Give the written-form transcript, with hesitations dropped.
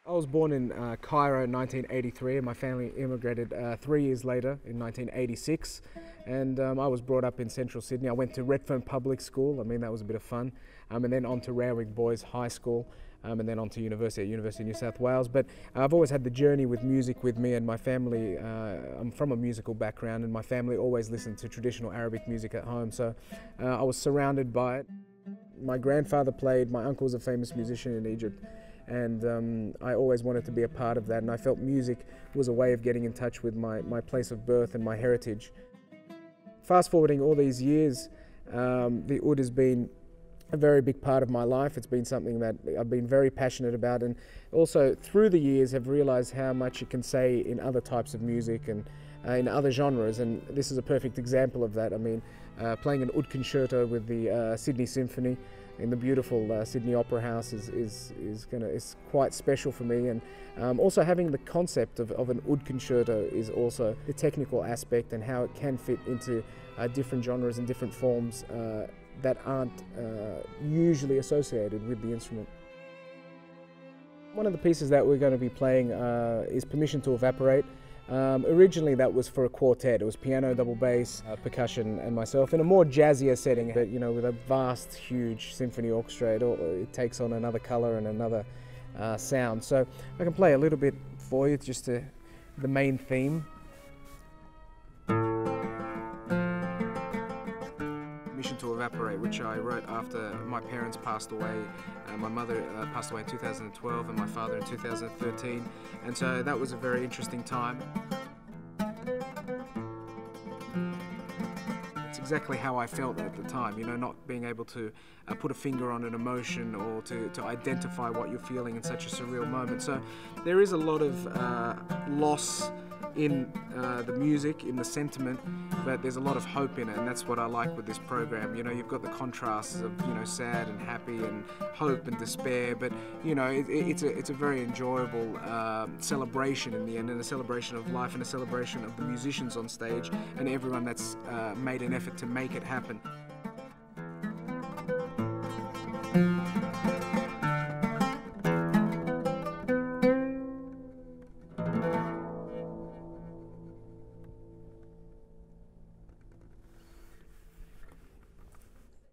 I was born in Cairo in 1983 and my family immigrated 3 years later in 1986, and I was brought up in central Sydney. I went to Redfern Public School. I mean, that was a bit of fun, and then on to Rowing Boys High School, and then on to university at University of New South Wales. But I've always had the journey with music with me, and my family, I'm from a musical background, and my family always listened to traditional Arabic music at home, so I was surrounded by it. My grandfather played, my uncle was a famous musician in Egypt, and I always wanted to be a part of that, and I felt music was a way of getting in touch with my place of birth and my heritage. Fast forwarding all these years, the oud has been a very big part of my life. It's been something that I've been very passionate about, and also through the years have realized how much it can say in other types of music and in other genres, and this is a perfect example of that. I mean, playing an oud concerto with the Sydney Symphony in the beautiful Sydney Opera House is quite special for me, and also having the concept of an oud concerto is also the technical aspect and how it can fit into different genres and different forms that aren't usually associated with the instrument. One of the pieces that we're going to be playing is Permission to Evaporate. Originally that was for a quartet. It was piano, double bass, percussion and myself in a more jazzier setting, but you know, with a vast, huge symphony orchestra, it takes on another colour and another sound. So I can play a little bit for you, just the main theme. Permission to Evaporate, which I wrote after my parents passed away. My mother passed away in 2012 and my father in 2013, and so that was a very interesting time. It's exactly how I felt at the time, you know, not being able to put a finger on an emotion or to identify what you're feeling in such a surreal moment. So there is a lot of loss in the music, in the sentiment, but there's a lot of hope in it, and that's what I like with this program. You know, you've got the contrasts of, you know, sad and happy and hope and despair, but you know, it's a very enjoyable celebration in the end, and a celebration of life and a celebration of the musicians on stage and everyone that's made an effort to make it happen.